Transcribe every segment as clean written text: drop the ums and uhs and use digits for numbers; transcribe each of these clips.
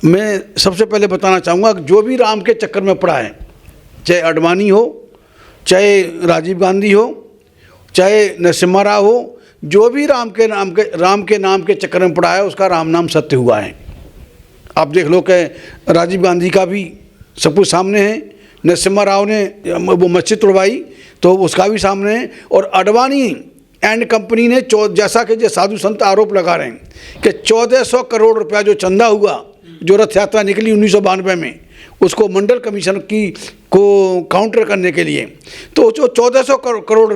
मैं सबसे पहले बताना चाहूँगा जो भी राम के चक्कर में पड़ा है, चाहे अडवाणी हो, चाहे राजीव गांधी हो, चाहे नरसिम्हा राव हो, जो भी राम के नाम के चक्कर में पड़ा है उसका राम नाम सत्य हुआ है। आप देख लो कि राजीव गांधी का भी सब कुछ सामने है, नरसिम्हा राव ने वो मस्जिद तोड़वाई तो उसका भी सामने है, और अडवाणी एंड कंपनी ने जैसा कि जो साधु संत आरोप लगा रहे हैं कि 1400 करोड़ रुपया जो चंदा हुआ, जो रथ यात्रा निकली 1992 में, उसको मंडल कमीशन को काउंटर करने के लिए, तो जो 1400 करोड़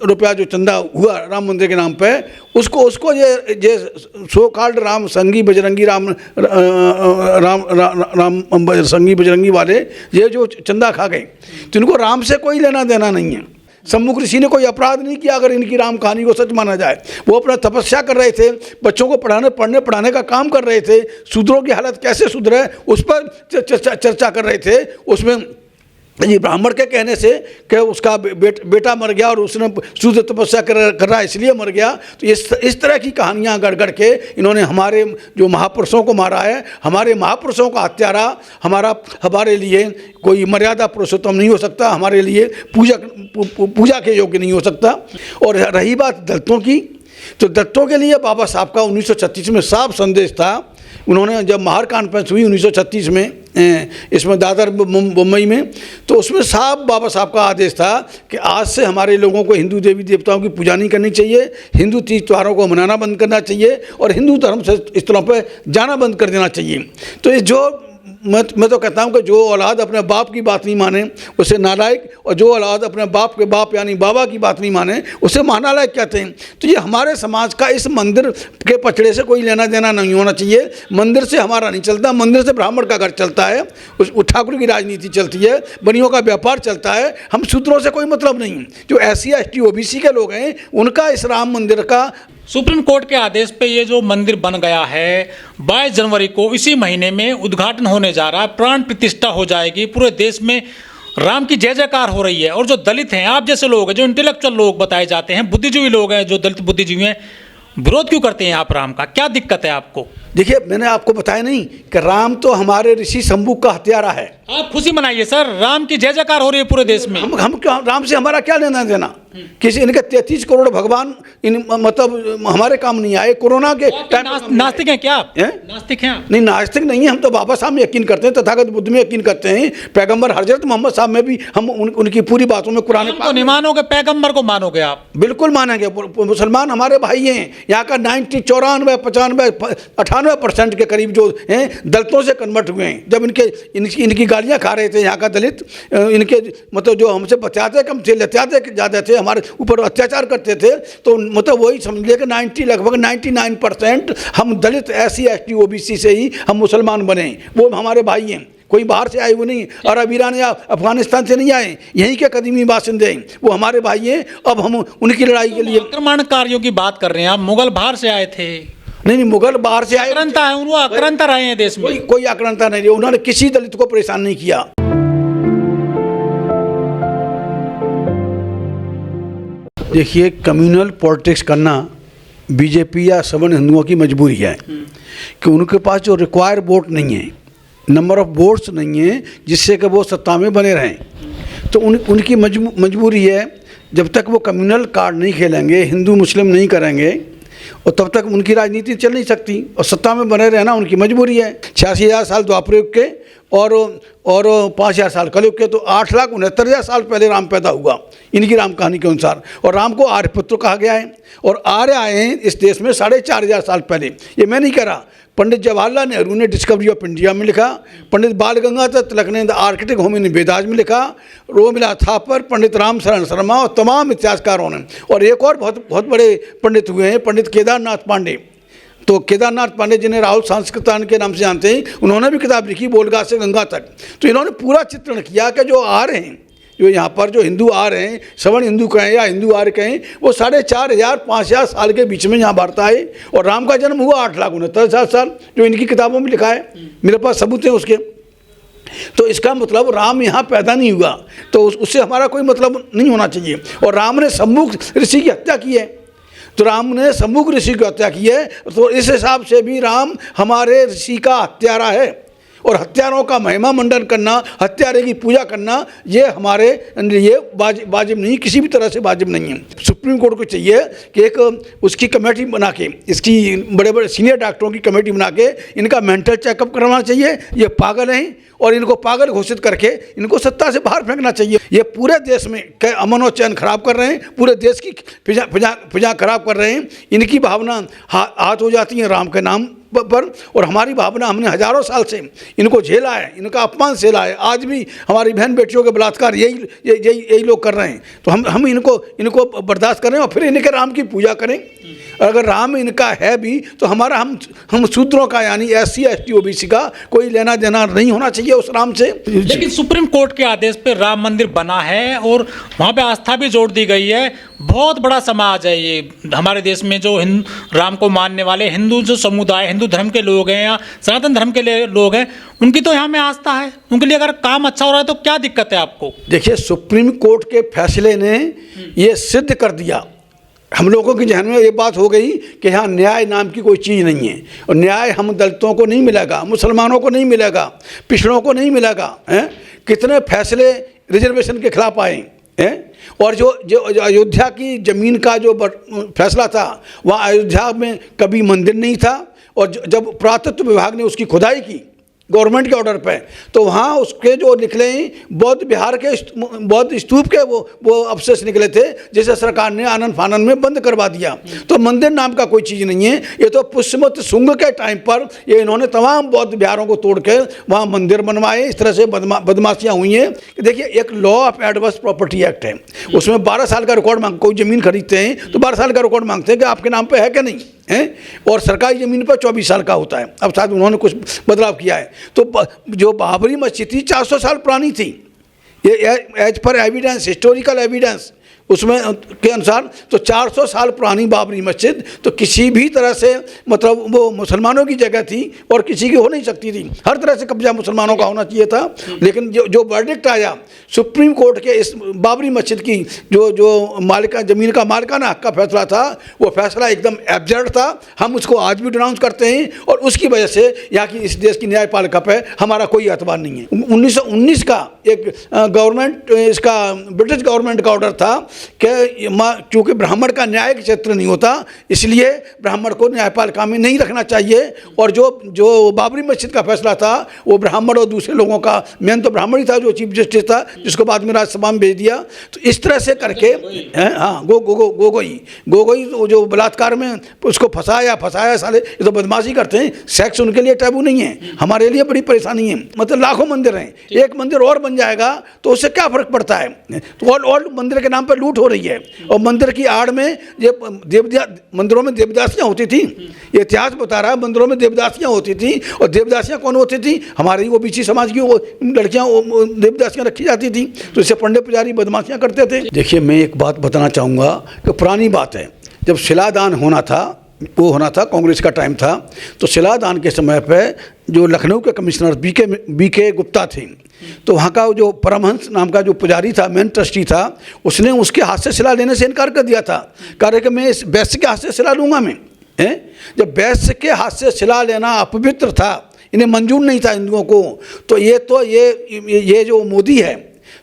रुपया जो चंदा हुआ राम मंदिर के नाम पे, उसको ये सो कॉल्ड राम संगी बजरंगी संगी बजरंगी वाले ये जो चंदा खा गए, तो इनको राम से कोई लेना देना नहीं है। सम्मुख ऋषि ने कोई अपराध नहीं किया अगर इनकी राम कहानी को सच माना जाए। वो अपना तपस्या कर रहे थे, बच्चों को पढ़ने का काम कर रहे थे, शूद्रों की हालत कैसे सुधरे उस पर चर्चा कर रहे थे। उसमें ये ब्राह्मण के कहने से कि उसका बेटा मर गया और उसने शूद्र तपस्या कर रहा है इसलिए मर गया, तो इस तरह की कहानियाँ गढ़ के इन्होंने हमारे जो महापुरुषों को मारा है। हमारे महापुरुषों का हत्यारा हमारे लिए कोई मर्यादा पुरुषोत्तम नहीं हो सकता, हमारे लिए पूजा के योग्य नहीं हो सकता। और रही बात दलितों की, तो दलितों के लिए बाबा साहब का 1936 में साफ संदेश था। उन्होंने जब महार कॉन्फ्रेंस हुई 1936 में इसमें दादर मुंबई में, तो उसमें साफ बाबा साहब का आदेश था कि आज से हमारे लोगों को हिंदू देवी देवताओं की पूजा नहीं करनी चाहिए, हिंदू तीज त्योहारों को मनाना बंद करना चाहिए और हिंदू धर्म से स्थलों पर जाना बंद कर देना चाहिए। तो ये जो मैं तो कहता हूँ कि जो औलाद अपने बाप की बात नहीं माने उसे नालायक, और जो औलाद अपने बाप के बाप यानी बाबा की बात नहीं माने उसे महानालायक कहते हैं। तो ये हमारे समाज का इस मंदिर के पचड़े से कोई लेना देना नहीं होना चाहिए। मंदिर से हमारा नहीं चलता, मंदिर से ब्राह्मण का घर चलता है, उस ठाकुर की राजनीति चलती है, बनियों का व्यापार चलता है। हम शूद्रों से कोई मतलब नहीं। जो SC ST OBC के लोग हैं उनका इस राम मंदिर का सुप्रीम कोर्ट के आदेश पे ये जो मंदिर बन गया है 22 जनवरी को इसी महीने में उद्घाटन होने जा रहा है, प्राण प्रतिष्ठा हो जाएगी, पूरे देश में राम की जय जयकार हो रही है। और जो दलित हैं, आप जैसे लोग हैं, जो इंटेलेक्चुअल लोग बताए जाते हैं, बुद्धिजीवी लोग हैं, जो दलित बुद्धिजीवी हैं, विरोध क्यों करते हैं आप राम का? क्या दिक्कत है आपको? देखिए, मैंने आपको बताया नहीं कि राम तो हमारे ऋषि शंभू का हत्यारा है। आप खुशी मनाइए सर, राम की जय जयकार हो रही है पूरे देश में। हम क्या, राम से हमारा क्या लेना देना? किसी इनके 33 करोड़ भगवान मतलब हमारे काम नहीं आए। कोरोना के टाइम नास्तिक हैं क्या आप? नास्तिक हैं? नहीं, नास्तिक नहीं है। हम तो बाबा साहब में यकीन करते हैं, तथागत बुद्ध में यकीन करते हैं, पैगंबर हजरत मोहम्मद साहब में भी हम उनकी पूरी बातों में कुरान को नहीं मानोगे, पैगंबर को मानोगे आप? बिल्कुल मानेंगे। मुसलमान हमारे भाई हैं। यहाँ का 94, 95, 98% के करीब जो हैं दलितों से कन्वर्ट हुए हैं। जब इनकी गालियाँ खा रहे थे यहाँ का दलित, इनके मतलब जो हमसे बचाते कम थे, लत्याते ज़्यादा थे, हमारे ऊपर अत्याचार करते थे, तो मतलब वही समझिए कि लगभग 99% हम दलित SC ST OBC से ही हम मुसलमान बने। वो हमारे भाई हैं, कोई बाहर से आए हुए नहीं, अरब ईरान या अफगानिस्तान से नहीं आए, यहीं के कदीमी बासिंदे हैं, वो हमारे भाई हैं। अब हम उनकी लड़ाई के लिए आक्रमणकारियों की बात कर रहे हैं आप। मुगल बाहर से आए थे? नहीं, मुगल बाहर से आए, आक्रांता है, उन्होंने आक्रांता रहे हैं देश में। कोई आक्रांता नहीं, उन्होंने किसी दलित को परेशान नहीं किया। देखिए, कम्युनल पॉलिटिक्स करना बीजेपी या सवर्ण हिंदुओं की मजबूरी है कि उनके पास जो रिक्वायर वोट नहीं है, नंबर ऑफ वोट्स नहीं है जिससे कि वो सत्ता में बने रहें। तो उनकी मजबूरी है, जब तक वो कम्युनल कार्ड नहीं खेलेंगे, हिंदू मुस्लिम नहीं करेंगे, और तब तक उनकी राजनीति चल नहीं सकती और सत्ता में बने रहना उनकी मजबूरी है। 86,000 साल द्वापर युग के और 5,000 साल कलयुग के, तो 8,69,000 साल पहले राम पैदा हुआ इनकी राम कहानी के अनुसार। और राम को आर्यपुत्र कहा गया है, और आर्य आए हैं इस देश में 4,500 साल पहले। ये मैं नहीं कह रहा, पंडित जवाहरलाल नेहरू ने डिस्कवरी ऑफ इंडिया में लिखा, पंडित बाल गंगाधर तिलक ने the architect home in Vedas में लिखा, रोमिला थापर, पंडित राम शरण शर्मा और तमाम इतिहासकारों ने। और एक और बहुत बड़े पंडित हुए हैं, पंडित केदारनाथ पांडे। तो केदारनाथ पांडे जिन्हें राहुल संस्कृतान के नाम से जानते हैं, उन्होंने भी किताब लिखी बोलगा से गंगा तक। तो इन्होंने पूरा चित्रण किया कि जो आ रहे हैं, जो यहाँ पर जो हिंदू आ रहे हैं, सवर्ण हिंदू कहें या हिंदू आर्य कहें, वो 4,500 5,000 साल के बीच में यहाँ बढ़ता है। और राम का जन्म हुआ 8,69,000 साल, जो इनकी किताबों में लिखा है, मेरे पास सबूत है उसके। तो इसका मतलब राम यहाँ पैदा नहीं हुआ, तो उससे हमारा कोई मतलब नहीं होना चाहिए। और राम ने सम्मुख ऋषि की हत्या की है, तो राम ने सम्मुख ऋषि की हत्या की है, तो इस हिसाब से भी राम हमारे ऋषि का हत्यारा है। और हत्यारों का महिमा मंडन करना, हत्यारे की पूजा करना, ये हमारे लिए वाजिब नहीं, किसी भी तरह से वाजिब नहीं है। सुप्रीम कोर्ट को चाहिए कि एक उसकी कमेटी बना के, इसकी बड़े बड़े सीनियर डॉक्टरों की कमेटी बना के इनका मेंटल चेकअप करवाना चाहिए। ये पागल हैं और इनको पागल घोषित करके इनको सत्ता से बाहर फेंकना चाहिए। ये पूरे देश में अमन और चैन खराब कर रहे हैं, पूरे देश की फिजा खराब कर रहे हैं। इनकी भावना हाथ हो जाती है राम के नाम पर, और हमारी भावना, हमने हजारों साल से इनको झेला है, इनका अपमान झेला है। आज भी हमारी बहन बेटियों के बलात्कार यही लोग कर रहे हैं, तो हम इनको बर्दाश्त करें और फिर इनके राम की पूजा करें। अगर राम इनका है भी तो हमारा हम शूद्रों का यानी SC ST OBC का कोई लेना देना नहीं होना चाहिए उस राम से। लेकिन सुप्रीम कोर्ट के आदेश पे राम मंदिर बना है और वहाँ पे आस्था भी जोड़ दी गई है। बहुत बड़ा समाज है ये हमारे देश में, जो राम को मानने वाले हिंदू जो समुदाय, हिंदू धर्म के लोग हैं या सनातन धर्म के लोग हैं, उनकी तो यहाँ में आस्था है। उनके लिए अगर काम अच्छा हो रहा है तो क्या दिक्कत है आपको? देखिए, सुप्रीम कोर्ट के फैसले ने ये सिद्ध कर दिया, हम लोगों की जहन में ये बात हो गई कि यहाँ न्याय नाम की कोई चीज़ नहीं है, और न्याय हम दलितों को नहीं मिलेगा, मुसलमानों को नहीं मिलेगा, पिछड़ों को नहीं मिलेगा। कितने फैसले रिजर्वेशन के खिलाफ आए हैं, और जो अयोध्या की ज़मीन का जो फैसला था, वहाँ अयोध्या में कभी मंदिर नहीं था, और जब पुरातत्व विभाग ने उसकी खुदाई की गवर्नमेंट के ऑर्डर पे, तो वहाँ उसके जो निकले बौद्ध विहार के बौद्ध स्तूप के वो अवशेष निकले थे, जिसे सरकार ने आनन फानन में बंद करवा दिया। तो मंदिर नाम का कोई चीज़ नहीं है। ये तो पुष्यमत शुंग के टाइम पर ये इन्होंने तमाम बौद्ध विहारों को तोड़ के वहाँ मंदिर बनवाए। इस तरह से बदमाशियाँ हुई हैं। देखिए, एक law of adverse property act है, उसमें 12 साल का रिकॉर्ड मांग, कोई ज़मीन खरीदते हैं तो 12 साल का रिकॉर्ड मांगते हैं कि आपके नाम पर है कि नहीं है, और सरकारी ज़मीन पर 24 साल का होता है। अब शायद उन्होंने कुछ बदलाव किया है। तो जो बाबरी मस्जिद थी 400 साल पुरानी थी, ये as per evidence, historical evidence उसमें के अनुसार, तो 400 साल पुरानी बाबरी मस्जिद तो किसी भी तरह से मतलब वो मुसलमानों की जगह थी और किसी की हो नहीं सकती थी। हर तरह से कब्जा मुसलमानों का होना चाहिए था। लेकिन जो वर्डिक्ट आया सुप्रीम कोर्ट के इस बाबरी मस्जिद की जो ज़मीन का मालिकाना हक का फैसला था, वो फैसला एकदम एब्जर्ड था। हम उसको आज भी डिनाउंस करते हैं, और उसकी वजह से यहाँ की इस देश की न्यायपालिका पे हमारा कोई एतबार नहीं है। 1919 का एक गवर्नमेंट, इसका ब्रिटिश गवर्नमेंट का ऑर्डर था कि चूँकि ब्राह्मण का न्याय क्षेत्र नहीं होता, इसलिए ब्राह्मण को न्यायपालिका में नहीं रखना चाहिए। और जो बाबरी मस्जिद का फैसला था, वो ब्राह्मण और दूसरे लोगों का, मेन तो ब्राह्मण ही था जो चीफ जस्टिस था, जिसको बाद में राज्यसभा में भेज दिया। तो इस तरह से करके हाँ, गोगोई जो बलात्कार में उसको फंसाया साले, ये तो बदमाशी करते हैं। सेक्स उनके लिए टैबू नहीं है, हमारे लिए बड़ी परेशानी है। मतलब लाखों मंदिर हैं, एक मंदिर और बन जाएगा तो उससे क्या फर्क पड़ता है? तो और मंदिर के नाम पर लूट हो रही है, और मंदिर की आड़ में ये मंदिरों में देवदासियां होती थी। ये इतिहास बता रहा है, मंदिरों में देवदासियां होती थी, और देवदासियां कौन होती थी? हमारी OBC समाज की वो लड़कियां देवदासियां रखी जाती थी, तो इससे पंडित पुजारी बदमाशियां करते थे। देखिए, मैं एक बात बताना चाहूँगा कि पुरानी बात है, जब शिलादान होना था, वो होना था, कांग्रेस का टाइम था, तो शिलादान के समय पे जो लखनऊ के कमिश्नर BK गुप्ता थे, तो वहाँ का जो परमहंस नाम का जो पुजारी था, मेन ट्रस्टी था, उसने उसके हाथ से शिला लेने से इनकार कर दिया था। कह रहे कि मैं इस वैश्य के हाथ से शिला लूँगा मैं। जब वैश्य के हाथ से शिला लेना अपवित्र था, इन्हें मंजूर नहीं था हिंदुओं को, तो ये जो मोदी है,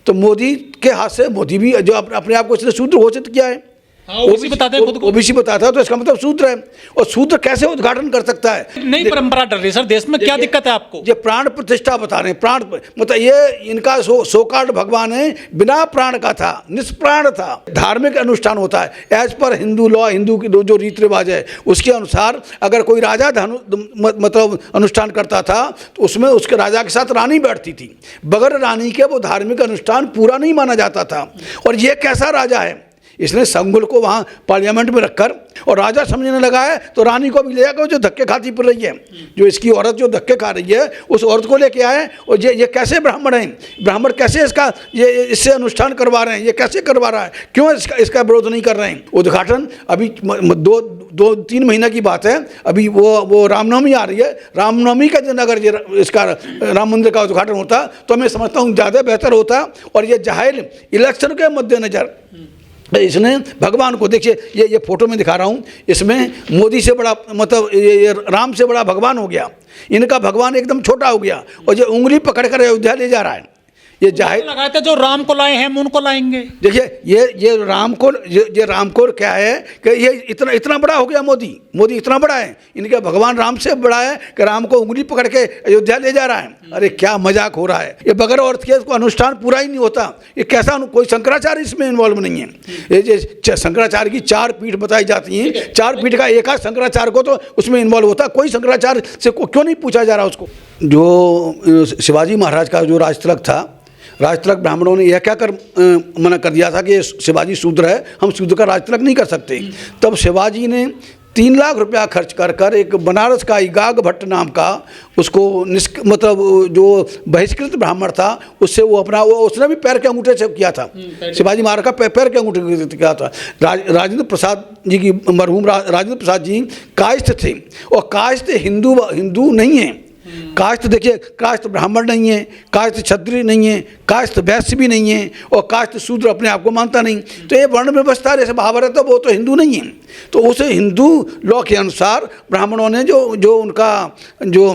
तो मोदी के हाथ से, मोदी भी जो अपने आप को इसने शूद्र घोषित किया है, OBC बताते हैं खुद को, OBC बताता है, तो इसका मतलब शूद्र है। और शूद्र कैसे उद्घाटन कर सकता है? नई परंपरा डर रही सर देश में, क्या दिक्कत है आपको? ये प्राण प्रतिष्ठा बता रहे हैं, प्राण मतलब ये इनका सोकार्ड भगवान है, बिना प्राण का था, निष्प्राण था। धार्मिक अनुष्ठान होता है as per Hindu law, Hindu की जो रीति रिवाज है उसके अनुसार। अगर कोई राजा मतलब अनुष्ठान करता था, तो उसमें उसके राजा के साथ रानी बैठती थी, बगैर रानी के वो धार्मिक अनुष्ठान पूरा नहीं माना जाता था। और ये कैसा राजा है? इसने संगुल को वहाँ पार्लियामेंट में रखकर, और राजा समझने लगा है तो रानी को भी ले जाकर, जो धक्के खाती फिर रही है, जो इसकी औरत जो धक्के खा रही है, उस औरत को लेके आए। और ये कैसे ब्राह्मण हैं? ब्राह्मण कैसे इससे अनुष्ठान करवा रहे हैं? ये कैसे करवा रहा है? क्यों इसका विरोध नहीं कर रहे हैं? उद्घाटन अभी 2-3 महीने की बात है, अभी वो रामनवमी आ रही है। रामनवमी का दिन अगर इसका राम मंदिर का उद्घाटन होता तो मैं समझता हूँ ज़्यादा बेहतर होता। और ये जाहिर इलेक्शन के मद्देनज़र इसने भगवान को देखिए, ये फोटो में दिखा रहा हूँ, इसमें मोदी से बड़ा मतलब ये राम से बड़ा भगवान हो गया, इनका भगवान एकदम छोटा हो गया, और ये उंगली पकड़ कर अयोध्या ले जा रहा है। ये जाहिर लगाए थे जो राम को लाए हैं हम उनको लाएंगे। देखिए ये राम को, ये राम को क्या है कि ये इतना बड़ा हो गया, मोदी इतना बड़ा है, इनके भगवान राम से बड़ा है कि राम को उंगली पकड़ के अयोध्या ले जा रहा है। अरे क्या मजाक हो रहा है, ये बगैर औरत के को अनुष्ठान पूरा ही नहीं होता। ये कैसा, कोई शंकराचार्य इसमें इन्वॉल्व नहीं है। ये शंकराचार्य की 4 पीठ बताई जाती हैं, 4 पीठ का एक आध शंकराचार्य को तो उसमें इन्वॉल्व होता, कोई शंकराचार्य से क्यों नहीं पूछा जा रहा उसको। जो शिवाजी महाराज का जो राजतिलक था, राजतिलक ब्राह्मणों ने यह क्या कर मना कर दिया था कि शिवाजी शूद्र है, हम शूद्र का राजतिलक नहीं कर सकते। तब शिवाजी ने 3 लाख रुपया खर्च कर एक बनारस का इगाग भट्ट नाम का उसको मतलब जो बहिष्कृत ब्राह्मण था उससे वो अपना उसने भी पैर के अंगूठे से किया था, शिवाजी महाराज का पैर के अंगूठे से किया था। राजेंद्र प्रसाद जी की मरहूम राजेंद्र प्रसाद जी कायस्थ थे, और कायस्थ हिंदू नहीं है। कायस्थ देखिए, कायस्थ ब्राह्मण नहीं है, कायस्थ क्षत्रिय नहीं है, कायस्थ वैश्य भी नहीं है, और कायस्थ शूद्र अपने आप को मानता नहीं। तो ये वर्ण व्यवस्था जैसे महाभारत है, वो तो हिंदू नहीं है। तो उस हिंदू लॉ के अनुसार ब्राह्मणों ने जो उनका जो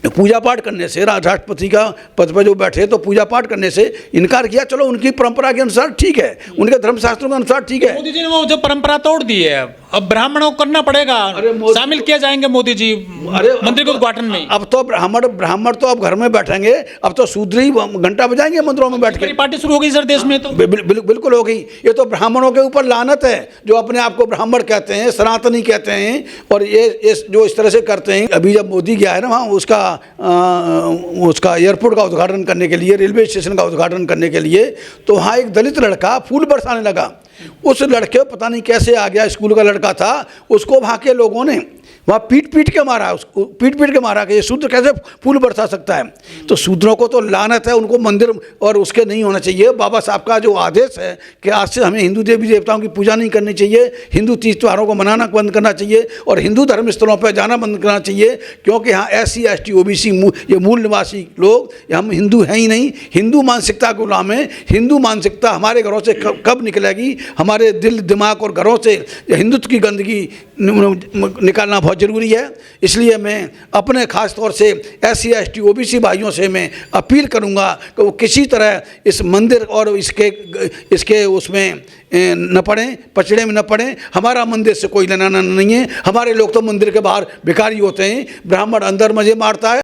पूजा पाठ करने से, राष्ट्रपति का पद पर जो बैठे तो पूजा पाठ करने से इनकार किया। चलो उनकी परंपरा के अनुसार ठीक है, उनके धर्मशास्त्रों के अनुसार ठीक है। मोदी जी ने वो जो परंपरा तोड़ दी है, अब ब्राह्मणों को करना पड़ेगा, शामिल किया जाएंगे मोदी जी मंदिर के उद्घाटन में। अब तो ब्राह्मण तो अब घर में बैठेंगे, अब तो शूद्र ही घंटा बजाएंगे मंदिरों में बैठ के। पार्टी शुरू हो गई सर देश में, तो बिल्कुल हो गई। ये तो ब्राह्मणों के ऊपर लानत है जो अपने आप को ब्राह्मण कहते हैं, सनातनी कहते हैं, और ये जो इस तरह से करते हैं। अभी जब मोदी गया है ना वहाँ, उसका एयरपोर्ट का उद्घाटन करने के लिए, रेलवे स्टेशन का उद्घाटन करने के लिए, तो वहाँ एक दलित लड़का फूल बरसाने लगा। उस लड़के पता नहीं कैसे आ गया, स्कूल का लड़का था, उसको वहाँ के लोगों ने वहाँ पीट के मारा, उसको पीट के मारा कि ये शूद्र कैसे फूल बरसा सकता है। तो शूद्रों को तो लानत है, उनको मंदिर और उसके नहीं होना चाहिए। बाबा साहब का जो आदेश है कि आज से हमें हिंदू देवी देवताओं की पूजा नहीं करनी चाहिए, हिंदू तीज त्योहारों को मनाना बंद करना चाहिए, और हिंदू धर्म स्थलों पर जाना बंद करना चाहिए, क्योंकि यहाँ SC ST OBC ये मूल निवासी लोग, हम हिंदू हैं ही नहीं। हिंदू मानसिकता के गुलाम है। हिंदू मानसिकता हमारे घरों से कब निकलेगी? हमारे दिल दिमाग और घरों से हिंदुत्व की गंदगी निकालना बहुत ज़रूरी है। इसलिए मैं अपने ख़ास तौर से SC ST OBC भाइयों से मैं अपील करूंगा कि वो किसी तरह इस मंदिर और इसके उसमें न पड़ें, पचड़े में न पड़ें। हमारा मंदिर से कोई लेना नहीं है। हमारे लोग तो मंदिर के बाहर भिखारी होते हैं, ब्राह्मण अंदर मजे मारता है।